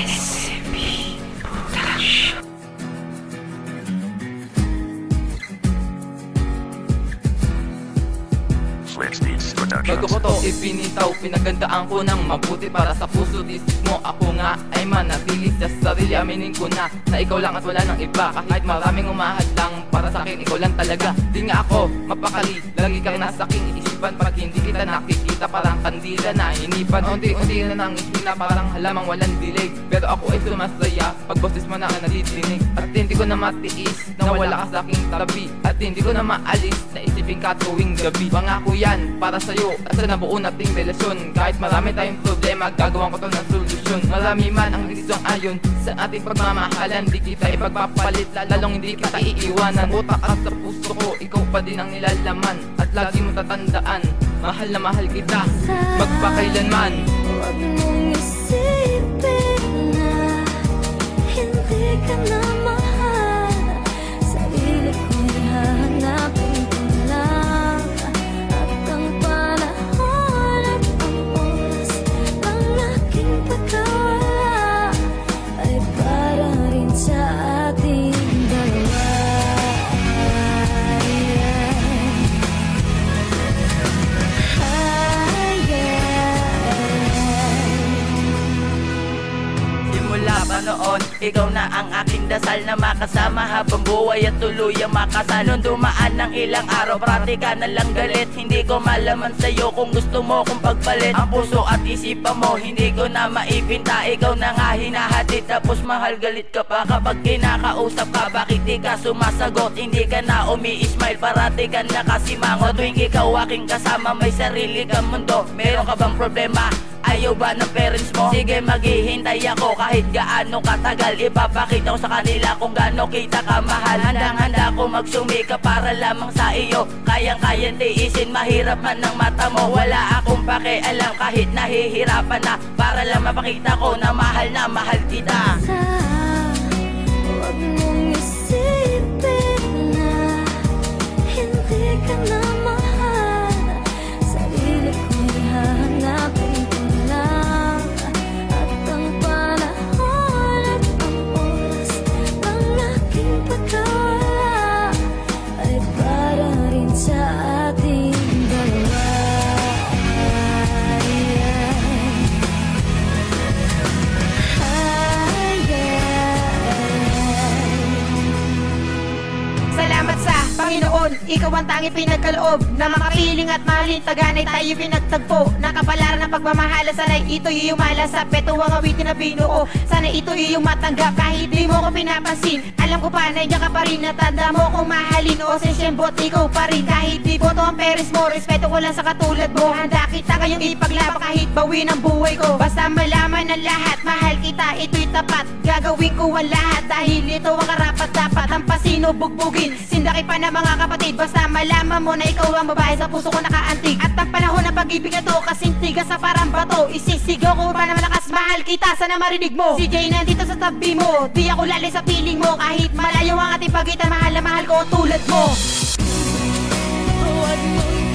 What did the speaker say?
SCP Production. Bago ko to ipinitaw, pinagandaan ko ng mabuti para sa puso't isip mo. Ako nga ay manatili sa sarili, aminin ko na ikaw lang at wala nang iba. Kahit maraming umahadlang, para sa akin ikaw lang talaga. Di nga ako mapakali, lagi kang nasa aking isipan. Pag hindi kita nakikita, parang kandila na hinipan. Unti-unti na nang ispina, parang halamang walang dilig. Pero ako ay sumasaya, pag boses mo na ang nadidinig. At hindi ko na matiis, na wala ka sa aking tabi. At hindi ko na maalis, na isipin ka tuwing gabi. Pangako yan, para sa'yo at sa nabuo nating relasyon. Kahit marami tayong problema, gagawin ko to ng solusyon. Marami man ang desisyon ayon sa ating pagmamahalan. Di kita ipagpapalit, lalong hindi kita iiwanan. Sa utak at sa puso ko, ikaw pa din ang nilalaman. At lagi mo tatandaan, mahal na mahal kita magpakailanman. Huwag mong isipin na hindi ka na mahal. Sarili ko'y hahanapin ko lang. At ang panahon at ang oras ng aking pagkawala ay para rin sa ating dalawa. Noon, ikaw na ang aking dasal na makasama habang buhay at tuluyang makasal. Nung dumaan ng ilang araw, pratika na lang galit. Hindi ko malaman sa'yo kung gusto mo kong pagpalit. Ang puso at isipan mo, hindi ko na maipinta. Ikaw na nga hinahati, tapos mahal galit ka pa. Kapag kinakausap ka, bakit di ka sumasagot? Hindi ka na umi-smile, parati ka nakasimangot. Tuwing ikaw aking kasama, may sarili kang mundo. Meron ka bang problema? Ayaw ba ng parents mo? Sige, maghihintay ako kahit gaano katagal. Ipapakita ko sa kanila kung gaano kita kamahal. Handang-handa ko magsumika para lamang sa iyo. Kayang-kayang tiisin, mahirap man ang mata mo. Wala akong pakialam kahit nahihirapan na, para lang mapakita ko na mahal kita. Huwag mong isipin na hindi ka na mahal. Sarili ko'y hahanapin ko lang. At ang panahon at ang oras ng aking pagkawala ay para rin sa ating dalawa. Salamat sa Panginoon, ikaw ang tangi pinagkaloob na makapiling at mahalin, taganay tayo pinagtagpo. Nakapalaran ng pagmamahala, sana'y ito'y iyong malasap. Ito ang awitin na binuo, sana'y ito'y iyong matanggap. Kahit di mo ko pinapansin, alam ko pa na ka pa rin. Natanda mo kung mahalin o sesyembot, ikaw pa rin. Kahit di boto ang peres mo, respeto ko lang sa katulad mo. Handa kita ngayong ipaglaban kahit bawi ng buhay ko. Basta malaman ng lahat, mahal kita, ito'y tapat. Gagawin ko ang lahat dahil ito ang karapat-dapat. Hampasin o bugbugin, sindaki pa na mga kapatid. Basta malaman mo na ikaw ang babae sa puso ko nakaantig. At ang panahon ng pag-ibig na to, kasing tigas sa parang bato. Isisigaw ko pa na malakas, mahal kita, sana marinig mo. Si Jay nandito sa tabi mo, di ako lalay sa piling mo. Kahit malayo ang ating pagitan, mahal na mahal ko tulad mo. Huwag mong